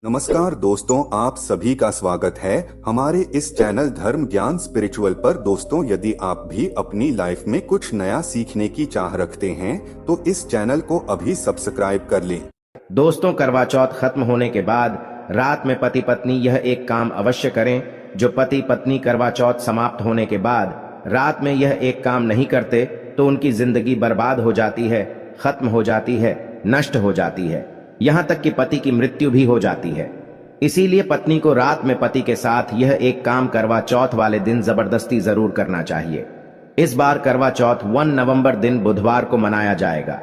नमस्कार दोस्तों, आप सभी का स्वागत है हमारे इस चैनल धर्म ज्ञान स्पिरिचुअल पर। दोस्तों, यदि आप भी अपनी लाइफ में कुछ नया सीखने की चाह रखते हैं तो इस चैनल को अभी सब्सक्राइब कर लें। दोस्तों, करवा चौथ खत्म होने के बाद रात में पति पत्नी यह एक काम अवश्य करें। जो पति पत्नी करवा चौथ समाप्त होने के बाद रात में यह एक काम नहीं करते तो उनकी जिंदगी बर्बाद हो जाती है, खत्म हो जाती है, नष्ट हो जाती है, यहाँ तक कि पति की मृत्यु भी हो जाती है। इसीलिए पत्नी को रात में पति के साथ यह एक काम करवा चौथ वाले दिन जबरदस्ती जरूर करना चाहिए। इस बार करवा चौथ 1 नवंबर दिन बुधवार को मनाया जाएगा।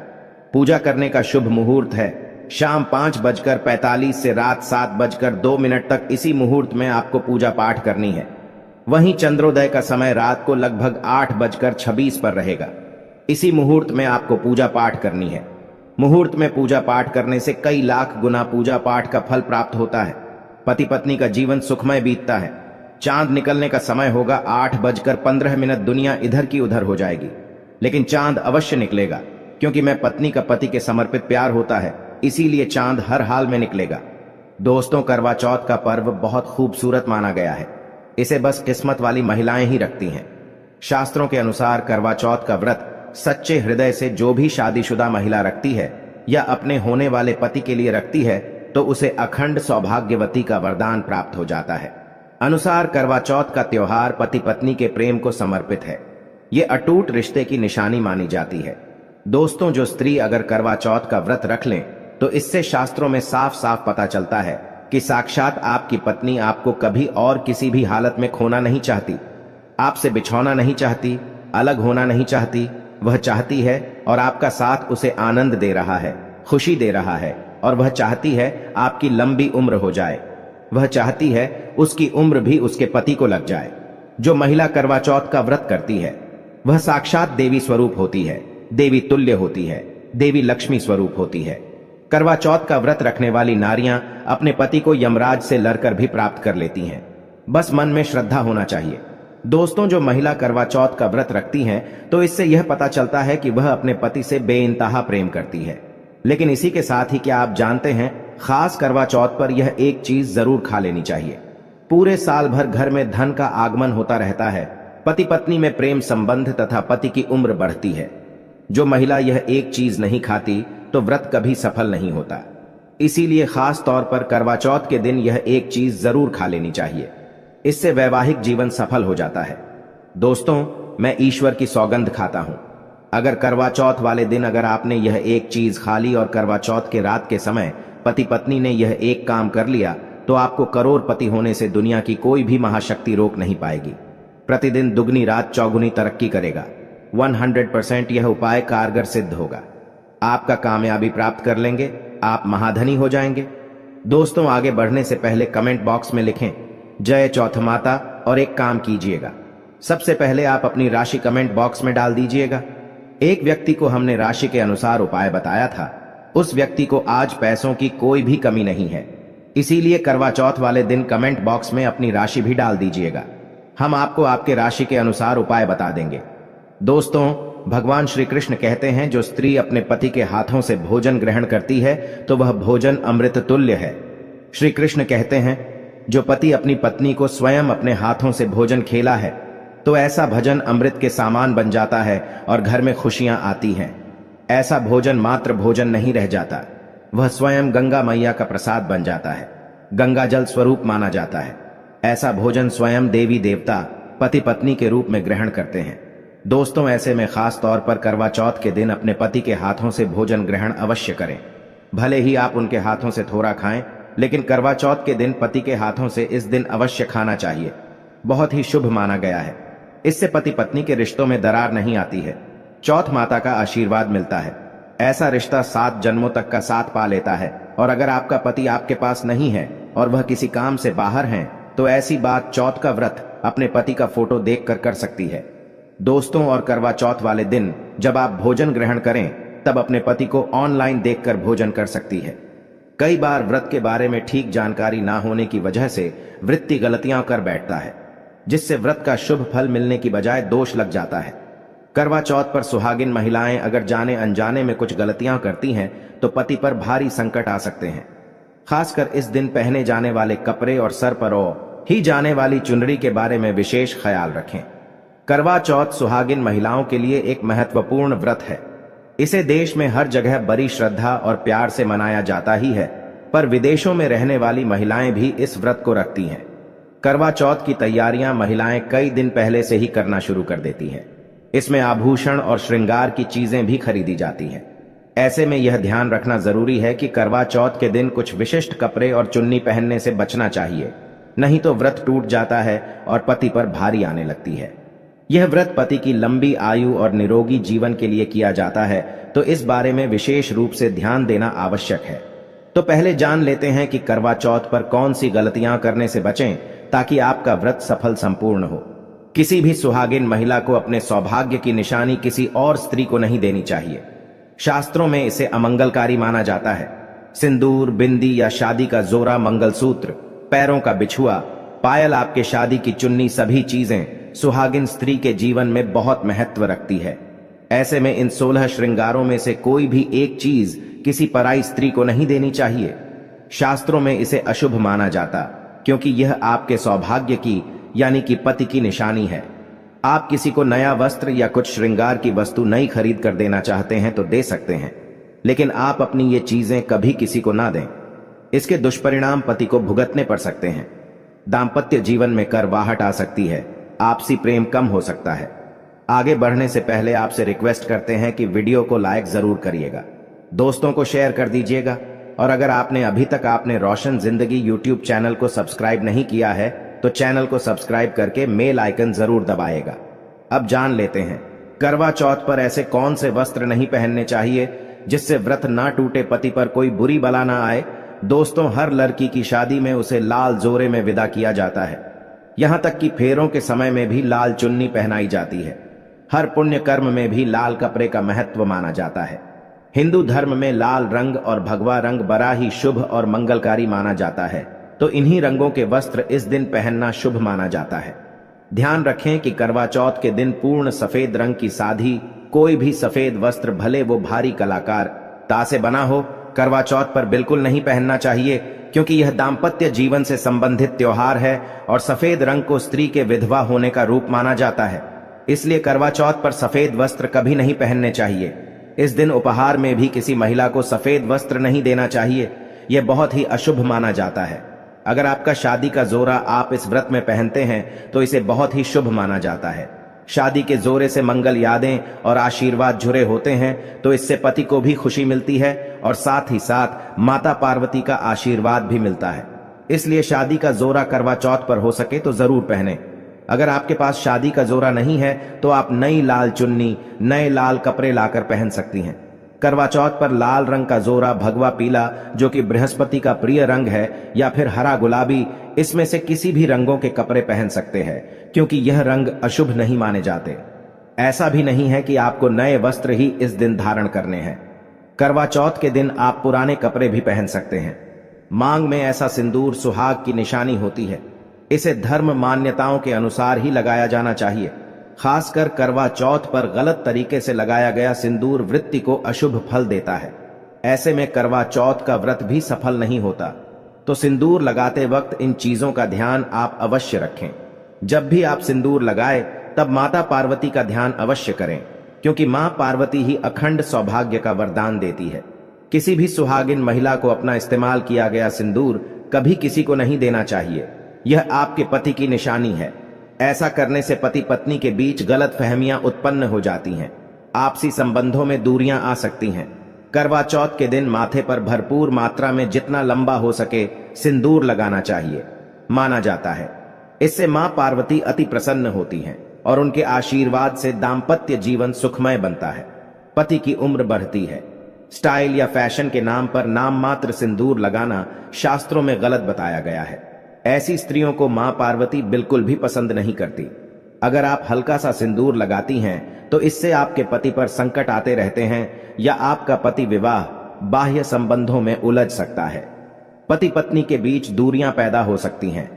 पूजा करने का शुभ मुहूर्त है शाम 5:45 से रात 7:02 तक। इसी मुहूर्त में आपको पूजा पाठ करनी है। वहीं चंद्रोदय का समय रात को लगभग 8:26 पर रहेगा। इसी मुहूर्त में आपको पूजा पाठ करनी है। मुहूर्त में पूजा पाठ करने से कई लाख गुना पूजा पाठ का फल प्राप्त होता है। पति पत्नी का जीवन सुखमय बीतता है। चांद निकलने का समय होगा 8:15। दुनिया इधर की उधर हो जाएगी, लेकिन चांद अवश्य निकलेगा, क्योंकि मैं पत्नी का पति के समर्पित प्यार होता है, इसीलिए चांद हर हाल में निकलेगा। दोस्तों, करवा चौथ का पर्व बहुत खूबसूरत माना गया है। इसे बस किस्मत वाली महिलाएं ही रखती हैं। शास्त्रों के अनुसार करवा चौथ का व्रत सच्चे हृदय से जो भी शादीशुदा महिला रखती है या अपने होने वाले पति के लिए रखती है तो उसे अखंड सौभाग्यवती का वरदान प्राप्त हो जाता है। अनुसार करवा चौथ का त्योहार पति पत्नी के प्रेम को समर्पित है। ये अटूट रिश्ते की निशानी मानी जाती है। दोस्तों, जो स्त्री अगर करवा चौथ का व्रत रख लें तो इससे शास्त्रों में साफ साफ पता चलता है कि साक्षात आपकी पत्नी आपको कभी और किसी भी हालत में खोना नहीं चाहती, आपसे बिछौना नहीं चाहती, अलग होना नहीं चाहती। वह चाहती है और आपका साथ उसे आनंद दे रहा है, खुशी दे रहा है, और वह चाहती है आपकी लंबी उम्र हो जाए। वह चाहती है उसकी उम्र भी उसके पति को लग जाए। जो महिला करवा चौथ का व्रत करती है वह साक्षात देवी स्वरूप होती है, देवी तुल्य होती है, देवी लक्ष्मी स्वरूप होती है। करवा चौथ का व्रत रखने वाली नारियां अपने पति को यमराज से लड़कर भी प्राप्त कर लेती हैं। बस मन में श्रद्धा होना चाहिए। दोस्तों, जो महिला करवा चौथ का व्रत रखती हैं तो इससे यह पता चलता है कि वह अपने पति से बेइंतहा प्रेम करती है। लेकिन इसी के साथ ही क्या आप जानते हैं, खास करवा चौथ पर यह एक चीज जरूर खा लेनी चाहिए। पूरे साल भर घर में धन का आगमन होता रहता है, पति पत्नी में प्रेम संबंध तथा पति की उम्र बढ़ती है। जो महिला यह एक चीज नहीं खाती तो व्रत कभी सफल नहीं होता। इसीलिए खास तौर पर करवा चौथ के दिन यह एक चीज जरूर खा लेनी चाहिए। इससे वैवाहिक जीवन सफल हो जाता है। दोस्तों, मैं ईश्वर की सौगंध खाता हूं, अगर करवा चौथ वाले दिन अगर आपने यह एक चीज खा ली और करवा चौथ के रात के समय पति पत्नी ने यह एक काम कर लिया तो आपको करोड़पति होने से दुनिया की कोई भी महाशक्ति रोक नहीं पाएगी। प्रतिदिन दुगनी रात चौगुनी तरक्की करेगा। 100% यह उपाय कारगर सिद्ध होगा। आपका कामयाबी प्राप्त कर लेंगे, आप महाधनी हो जाएंगे। दोस्तों, आगे बढ़ने से पहले कमेंट बॉक्स में लिखें जय चौथ माता और एक काम कीजिएगा। सबसे पहले आप अपनी राशि कमेंट बॉक्स में डाल दीजिएगा। एक व्यक्ति को हमने राशि के अनुसार उपाय बताया था, उस व्यक्ति को आज पैसों की कोई भी कमी नहीं है। इसीलिए करवा चौथ वाले दिन कमेंट बॉक्स में अपनी राशि भी डाल दीजिएगा। हम आपको आपके राशि के अनुसार उपाय बता देंगे। दोस्तों, भगवान श्री कृष्ण कहते हैं जो स्त्री अपने पति के हाथों से भोजन ग्रहण करती है तो वह भोजन अमृत तुल्य है। श्री कृष्ण कहते हैं जो पति अपनी पत्नी को स्वयं अपने हाथों से भोजन खेला है तो ऐसा भजन अमृत के सामान बन जाता है और घर में खुशियां आती हैं। ऐसा भोजन मात्र भोजन नहीं रह जाता, वह स्वयं गंगा मैया का प्रसाद बन जाता है, गंगा जल स्वरूप माना जाता है। ऐसा भोजन स्वयं देवी देवता पति पत्नी के रूप में ग्रहण करते हैं। दोस्तों, ऐसे में खास तौर पर करवा चौथ के दिन अपने पति के हाथों से भोजन ग्रहण अवश्य करें। भले ही आप उनके हाथों से थोड़ा खाएं, लेकिन करवा चौथ के दिन पति के हाथों से इस दिन अवश्य खाना चाहिए। बहुत ही शुभ माना गया है। इससे पति पत्नी के रिश्तों में दरार नहीं आती है, चौथ माता का आशीर्वाद मिलता है। ऐसा रिश्ता 7 जन्मों तक का साथ पा लेता है। और अगर आपका पति आपके पास नहीं है और वह किसी काम से बाहर हैं तो ऐसी बात चौथ का व्रत अपने पति का फोटो देखकर कर सकती है। दोस्तों, और करवा चौथ वाले दिन जब आप भोजन ग्रहण करें तब अपने पति को ऑनलाइन देखकर भोजन कर सकती है। कई बार व्रत के बारे में ठीक जानकारी ना होने की वजह से वृत्ति गलतियां कर बैठता है, जिससे व्रत का शुभ फल मिलने की बजाय दोष लग जाता है। करवा चौथ पर सुहागिन महिलाएं अगर जाने अनजाने में कुछ गलतियां करती हैं तो पति पर भारी संकट आ सकते हैं। खासकर इस दिन पहने जाने वाले कपड़े और सर पर ही जाने वाली चुनरी के बारे में विशेष ख्याल रखें। करवा चौथ सुहागिन महिलाओं के लिए एक महत्वपूर्ण व्रत है। इसे देश में हर जगह बड़ी श्रद्धा और प्यार से मनाया जाता ही है, पर विदेशों में रहने वाली महिलाएं भी इस व्रत को रखती हैं। करवा चौथ की तैयारियां महिलाएं कई दिन पहले से ही करना शुरू कर देती हैं। इसमें आभूषण और श्रृंगार की चीजें भी खरीदी जाती हैं। ऐसे में यह ध्यान रखना जरूरी है कि करवा चौथ के दिन कुछ विशिष्ट कपड़े और चुन्नी पहनने से बचना चाहिए, नहीं तो व्रत टूट जाता है और पति पर भारी आने लगती है। यह व्रत पति की लंबी आयु और निरोगी जीवन के लिए किया जाता है, तो इस बारे में विशेष रूप से ध्यान देना आवश्यक है। तो पहले जान लेते हैं कि करवा चौथ पर कौन सी गलतियां करने से बचें ताकि आपका व्रत सफल संपूर्ण हो। किसी भी सुहागिन महिला को अपने सौभाग्य की निशानी किसी और स्त्री को नहीं देनी चाहिए। शास्त्रों में इसे अमंगलकारी माना जाता है। सिंदूर, बिंदी या शादी का जोरा, मंगलसूत्र, पैरों का बिछुआ, पायल, आपके शादी की चुन्नी, सभी चीजें सुहागिन स्त्री के जीवन में बहुत महत्व रखती है। ऐसे में इन 16 श्रृंगारों में से कोई भी एक चीज किसी पराई स्त्री को नहीं देनी चाहिए। शास्त्रों में इसे अशुभ माना जाता, क्योंकि यह आपके सौभाग्य की यानी कि पति की निशानी है। आप किसी को नया वस्त्र या कुछ श्रृंगार की वस्तु नई खरीद कर देना चाहते हैं तो दे सकते हैं, लेकिन आप अपनी ये चीजें कभी किसी को ना दें। इसके दुष्परिणाम पति को भुगतने पड़ सकते हैं। दाम्पत्य जीवन में करवाहट आ सकती है, आपसी प्रेम कम हो सकता है। आगे बढ़ने से पहले आपसे रिक्वेस्ट करते हैं कि वीडियो को लाइक जरूर करिएगा, दोस्तों को शेयर कर दीजिएगा, और अगर आपने अभी तक आपने रोशन जिंदगी यूट्यूब चैनल को सब्सक्राइब नहीं किया है तो चैनल को सब्सक्राइब करके बेल आइकन जरूर दबाएगा। अब जान लेते हैं करवा चौथ पर ऐसे कौन से वस्त्र नहीं पहनने चाहिए जिससे व्रत ना टूटे, पति पर कोई बुरी बला ना आए। दोस्तों, हर लड़की की शादी में उसे लाल जोरे में विदा किया जाता है। यहां तक कि फेरों के समय में भी लाल चुन्नी पहनाई जाती है। हर पुण्य कर्म में भी लाल कपड़े का महत्व माना जाता है। हिंदू धर्म में लाल रंग और भगवा रंग बड़ा ही शुभ और मंगलकारी माना जाता है, तो इन्हीं रंगों के वस्त्र इस दिन पहनना शुभ माना जाता है। ध्यान रखें कि करवा चौथ के दिन पूर्ण सफेद रंग की साधी कोई भी सफेद वस्त्र, भले वो भारी कलाकार ता से बना हो, करवा चौथ पर बिल्कुल नहीं पहनना चाहिए, क्योंकि यह दाम्पत्य जीवन से संबंधित त्योहार है और सफेद रंग को स्त्री के विधवा होने का रूप माना जाता है। इसलिए करवा चौथ पर सफेद वस्त्र कभी नहीं पहनने चाहिए। इस दिन उपहार में भी किसी महिला को सफेद वस्त्र नहीं देना चाहिए, यह बहुत ही अशुभ माना जाता है। अगर आपका शादी का जोरा आप इस व्रत में पहनते हैं तो इसे बहुत ही शुभ माना जाता है। शादी के जोरे से मंगल यादें और आशीर्वाद जुड़े होते हैं, तो इससे पति को भी खुशी मिलती है और साथ ही साथ माता पार्वती का आशीर्वाद भी मिलता है। इसलिए शादी का जोरा करवा चौथ पर हो सके तो जरूर पहने। अगर आपके पास शादी का जोरा नहीं है तो आप नई लाल चुन्नी, नए लाल कपड़े लाकर पहन सकती हैं। करवा चौथ पर लाल रंग का जोरा, भगवा पीला जो कि बृहस्पति का प्रिय रंग है, या फिर हरा गुलाबी, इसमें से किसी भी रंगों के कपड़े पहन सकते हैं, क्योंकि यह रंग अशुभ नहीं माने जाते। ऐसा भी नहीं है कि आपको नए वस्त्र ही इस दिन धारण करने हैं। करवा चौथ के दिन आप पुराने कपड़े भी पहन सकते हैं। मांग में ऐसा सिंदूर सुहाग की निशानी होती है। इसे धर्म मान्यताओं के अनुसार ही लगाया जाना चाहिए। खासकर करवा चौथ पर गलत तरीके से लगाया गया सिंदूर वृत्ति को अशुभ फल देता है। ऐसे में करवा चौथ का व्रत भी सफल नहीं होता। तो सिंदूर लगाते वक्त इन चीजों का ध्यान आप अवश्य रखें। जब भी आप सिंदूर लगाए तब माता पार्वती का ध्यान अवश्य करें, क्योंकि मां पार्वती ही अखंड सौभाग्य का वरदान देती है। किसी भी सुहागिन महिला को अपना इस्तेमाल किया गया सिंदूर कभी किसी को नहीं देना चाहिए। यह आपके पति की निशानी है। ऐसा करने से पति पत्नी के बीच गलत फहमियां उत्पन्न हो जाती हैं, आपसी संबंधों में दूरियां आ सकती हैं। करवा चौथ के दिन माथे पर भरपूर मात्रा में जितना लंबा हो सके सिंदूर लगाना चाहिए, माना जाता है। इससे मां पार्वती अति प्रसन्न होती हैं और उनके आशीर्वाद से दाम्पत्य जीवन सुखमय बनता है, पति की उम्र बढ़ती है। स्टाइल या फैशन के नाम पर नाम मात्र सिंदूर लगाना शास्त्रों में गलत बताया गया है। ऐसी स्त्रियों को मां पार्वती बिल्कुल भी पसंद नहीं करती। अगर आप हल्का सा सिंदूर लगाती हैं तो इससे आपके पति पर संकट आते रहते हैं, या आपका पति विवाह बाह्य संबंधों में उलझ सकता है। पति पत्नी के बीच दूरियां पैदा हो सकती हैं।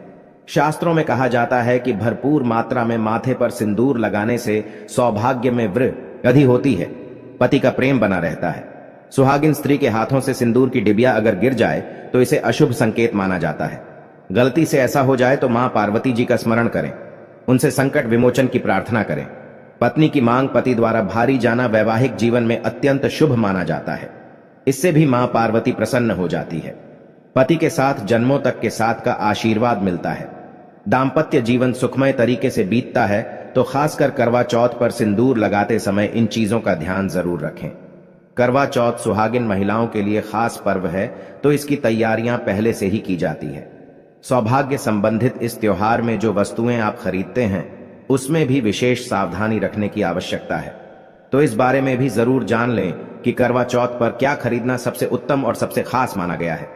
शास्त्रों में कहा जाता है कि भरपूर मात्रा में माथे पर सिंदूर लगाने से सौभाग्य में वृद्धि होती है, पति का प्रेम बना रहता है। सुहागिन स्त्री के हाथों से सिंदूर की डिबिया अगर गिर जाए तो इसे अशुभ संकेत माना जाता है। गलती से ऐसा हो जाए तो मां पार्वती जी का स्मरण करें, उनसे संकट विमोचन की प्रार्थना करें। पत्नी की मांग पति द्वारा भारी जाना वैवाहिक जीवन में अत्यंत शुभ माना जाता है। इससे भी मां पार्वती प्रसन्न हो जाती है। पति के साथ जन्मों तक के साथ का आशीर्वाद मिलता है। दाम्पत्य जीवन सुखमय तरीके से बीतता है, तो खासकर करवा चौथ पर सिंदूर लगाते समय इन चीजों का ध्यान जरूर रखें। करवा चौथ सुहागिन महिलाओं के लिए खास पर्व है, तो इसकी तैयारियां पहले से ही की जाती है। सौभाग्य संबंधित इस त्योहार में जो वस्तुएं आप खरीदते हैं उसमें भी विशेष सावधानी रखने की आवश्यकता है। तो इस बारे में भी जरूर जान लें कि करवा चौथ पर क्या खरीदना सबसे उत्तम और सबसे खास माना गया है।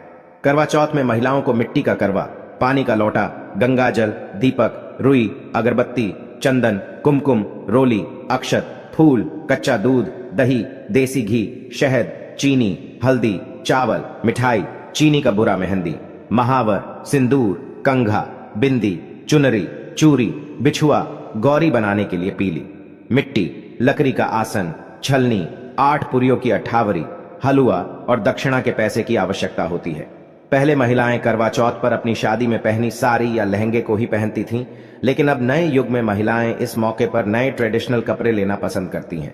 करवा चौथ में महिलाओं को मिट्टी का करवा, पानी का लोटा, गंगा जल, दीपक, रुई, अगरबत्ती, चंदन, कुमकुम, रोली, अक्षत, फूल, कच्चा दूध, दही, देसी घी, शहद, चीनी, हल्दी, चावल, मिठाई, चीनी का बुरा मेहंदी, महावर, सिंदूर, कंघा, बिंदी, चुनरी, चूरी, बिछुआ, गौरी बनाने के लिए पीली, मिट्टी, लकड़ी का आसन, छलनी, 8 पुरियों की अठावरी, हलवा और दक्षिणा के पैसे की आवश्यकता होती है। पहले महिलाएं करवा चौथ पर अपनी शादी में पहनी साड़ी या लहंगे को ही पहनती थीं, लेकिन अब नए युग में महिलाएं इस मौके पर नए ट्रेडिशनल कपड़े लेना पसंद करती हैं।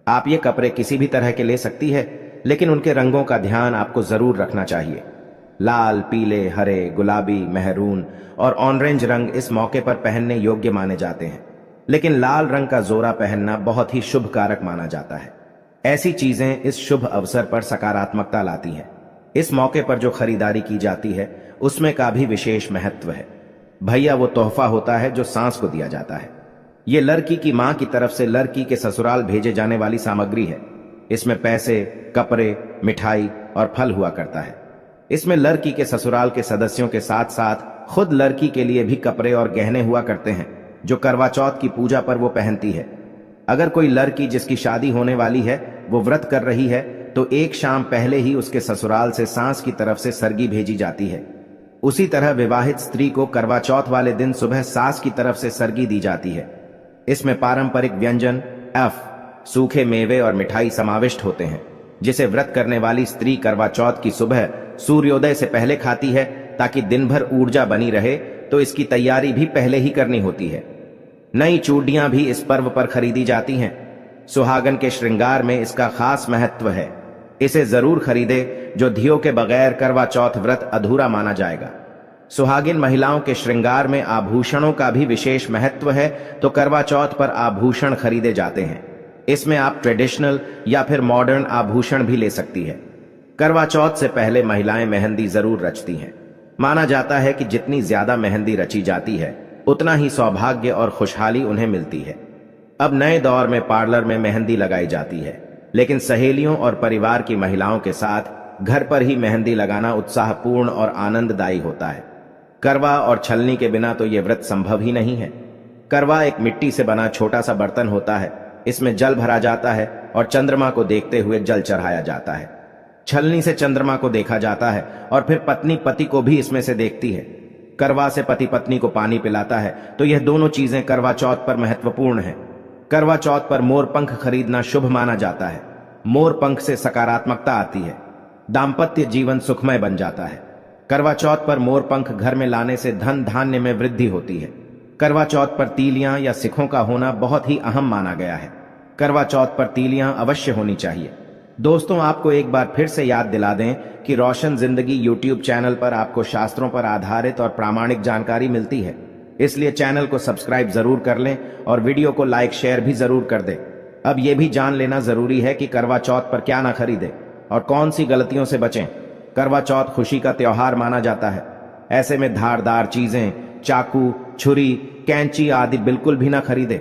आप ये कपड़े किसी भी तरह के ले सकती है, लेकिन उनके रंगों का ध्यान आपको जरूर रखना चाहिए। लाल, पीले, हरे, गुलाबी, मेहरून और ऑरेंज रंग इस मौके पर पहनने योग्य माने जाते हैं, लेकिन लाल रंग का जोरा पहनना बहुत ही शुभ कारक माना जाता है। ऐसी चीजें इस शुभ अवसर पर सकारात्मकता लाती हैं। इस मौके पर जो खरीदारी की जाती है उसमें का भी विशेष महत्व है। भैया वो तोहफा होता है जो सांस को दिया जाता है। ये लड़की की मां की तरफ से लड़की के ससुराल भेजे जाने वाली सामग्री है। इसमें पैसे, कपड़े, मिठाई और फल हुआ करता है। इसमें लड़की के ससुराल के सदस्यों के साथ साथ खुद लड़की के लिए भी कपड़े और गहने हुआ करते हैं, जो करवा चौथ की पूजा पर वो पहनती है। अगर कोई लड़की जिसकी शादी होने वाली है वो व्रत कर रही है, तो एक शाम पहले ही उसके ससुराल से सास की तरफ से सरगी भेजी जाती है। उसी तरह विवाहित स्त्री को करवा चौथ वाले दिन सुबह सास की तरफ से सरगी दी जाती है। इसमें पारंपरिक व्यंजन, सूखे मेवे और मिठाई समाविष्ट होते हैं, जिसे व्रत करने वाली स्त्री करवा चौथ की सुबह सूर्योदय से पहले खाती है, ताकि दिन भर ऊर्जा बनी रहे। तो इसकी तैयारी भी पहले ही करनी होती है। नई चूड़ियां भी इस पर्व पर खरीदी जाती हैं। सुहागन के श्रृंगार में इसका खास महत्व है। इसे जरूर खरीदे, जो धियो के बगैर करवा चौथ व्रत अधूरा माना जाएगा। सुहागिन महिलाओं के श्रृंगार में आभूषणों का भी विशेष महत्व है, तो करवा चौथ पर आभूषण खरीदे जाते हैं। इसमें आप ट्रेडिशनल या फिर मॉडर्न आभूषण भी ले सकती है। करवा चौथ से पहले महिलाएं मेहंदी जरूर रचती हैं। माना जाता है कि जितनी ज्यादा मेहंदी रची जाती है उतना ही सौभाग्य और खुशहाली उन्हें मिलती है। अब नए दौर में पार्लर में मेहंदी लगाई जाती है, लेकिन सहेलियों और परिवार की महिलाओं के साथ घर पर ही मेहंदी लगाना उत्साहपूर्ण और आनंददायी होता है। करवा और छलनी के बिना तो यह व्रत संभव ही नहीं है। करवा एक मिट्टी से बना छोटा सा बर्तन होता है। इसमें जल भरा जाता है और चंद्रमा को देखते हुए जल चढ़ाया जाता है। छलनी से चंद्रमा को देखा जाता है और फिर पत्नी पति को भी इसमें से देखती है। करवा से पति पत्नी को पानी पिलाता है। तो यह दोनों चीजें करवा चौथ पर महत्वपूर्ण है। करवा चौथ पर मोर पंख खरीदना शुभ माना जाता है। मोर पंख से सकारात्मकता आती है, दाम्पत्य जीवन सुखमय बन जाता है। करवा चौथ पर मोर पंख घर में लाने से धन धान्य में वृद्धि होती है। करवा चौथ पर तीलियां या सिखों का होना बहुत ही अहम माना गया है। करवा चौथ पर तीलियां अवश्य होनी चाहिए। दोस्तों, आपको एक बार फिर से याद दिला दें कि रोशन जिंदगी यूट्यूब चैनल पर आपको शास्त्रों पर आधारित और प्रामाणिक जानकारी मिलती है। इसलिए चैनल को सब्सक्राइब जरूर कर लें और वीडियो को लाइक शेयर भी जरूर कर दें। अब यह भी जान लेना जरूरी है कि करवा चौथ पर क्या ना खरीदें और कौन सी गलतियों से बचें। करवा चौथ खुशी का त्योहार माना जाता है। ऐसे में धारदार चीजें, चाकू, छुरी, कैंची आदि बिल्कुल भी ना खरीदें।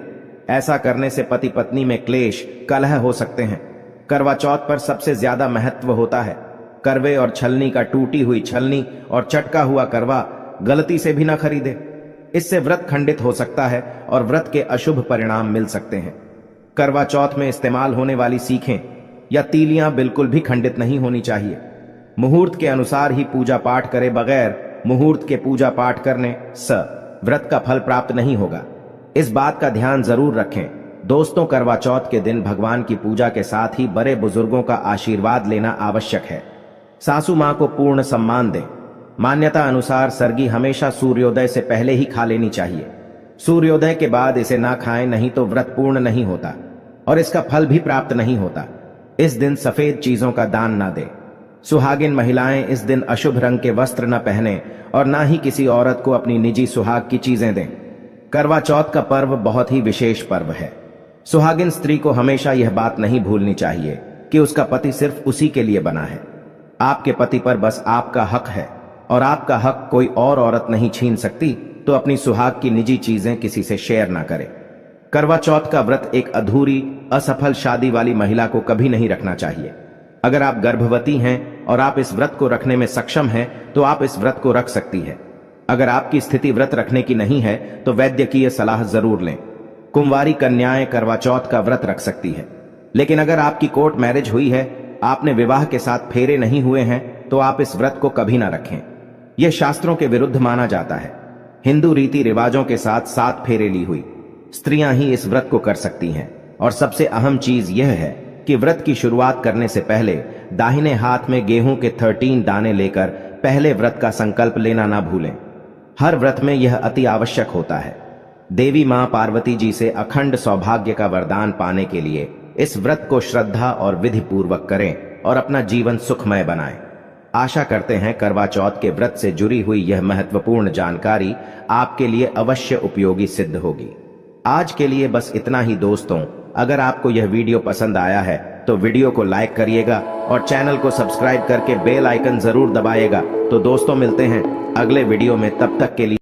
ऐसा करने से पति पत्नी में क्लेश, कलह हो सकते हैं। करवा चौथ पर सबसे ज्यादा महत्व होता है करवे और छलनी का। टूटी हुई छलनी और चटका हुआ करवा गलती से भी ना खरीदे। इससे व्रत खंडित हो सकता है और व्रत के अशुभ परिणाम मिल सकते हैं। करवा चौथ में इस्तेमाल होने वाली सीखें या तीलियां बिल्कुल भी खंडित नहीं होनी चाहिए। मुहूर्त के अनुसार ही पूजा पाठ करे बगैर मुहूर्त के पूजा पाठ करने से व्रत का फल प्राप्त नहीं होगा। इस बात का ध्यान जरूर रखें। दोस्तों, करवा चौथ के दिन भगवान की पूजा के साथ ही बड़े बुजुर्गों का आशीर्वाद लेना आवश्यक है। सासू मां को पूर्ण सम्मान दें। मान्यता अनुसार सरगी हमेशा सूर्योदय से पहले ही खा लेनी चाहिए। सूर्योदय के बाद इसे ना खाएं, नहीं तो व्रत पूर्ण नहीं होता और इसका फल भी प्राप्त नहीं होता। इस दिन सफेद चीजों का दान ना दें। सुहागिन महिलाएं इस दिन अशुभ रंग के वस्त्र न पहने और ना ही किसी औरत को अपनी निजी सुहाग की चीजें दें। करवा चौथ का पर्व बहुत ही विशेष पर्व है। सुहागिन स्त्री को हमेशा यह बात नहीं भूलनी चाहिए कि उसका पति सिर्फ उसी के लिए बना है। आपके पति पर बस आपका हक है और आपका हक कोई और औरत नहीं छीन सकती, तो अपनी सुहाग की निजी चीजें किसी से शेयर ना करें। करवा चौथ का व्रत एक अधूरी असफल शादी वाली महिला को कभी नहीं रखना चाहिए। अगर आप गर्भवती हैं और आप इस व्रत को रखने में सक्षम हैं, तो आप इस व्रत को रख सकती है। अगर आपकी स्थिति व्रत रखने की नहीं है तो वैद्यकीय सलाह जरूर लें। कुंवारी कन्याएं करवा चौथ का व्रत रख सकती है, लेकिन अगर आपकी कोर्ट मैरिज हुई है, आपने विवाह के साथ फेरे नहीं हुए हैं, तो आप इस व्रत को कभी ना रखें। यह शास्त्रों के विरुद्ध माना जाता है। हिंदू रीति रिवाजों के साथ 7 फेरे ली हुई स्त्रियां ही इस व्रत को कर सकती हैं। और सबसे अहम चीज यह है कि व्रत की शुरुआत करने से पहले दाहिने हाथ में गेहूं के 13 दाने लेकर पहले व्रत का संकल्प लेना ना भूलें। हर व्रत में यह अति आवश्यक होता है। देवी मां पार्वती जी से अखंड सौभाग्य का वरदान पाने के लिए इस व्रत को श्रद्धा और विधि पूर्वक करें और अपना जीवन सुखमय बनाएं। आशा करते हैं करवा चौथ के व्रत से जुड़ी हुई यह महत्वपूर्ण जानकारी आपके लिए अवश्य उपयोगी सिद्ध होगी। आज के लिए बस इतना ही दोस्तों। अगर आपको यह वीडियो पसंद आया है तो वीडियो को लाइक करिएगा और चैनल को सब्सक्राइब करके बेल आइकन जरूर दबाइएगा। तो दोस्तों, मिलते हैं अगले वीडियो में, तब तक के लिए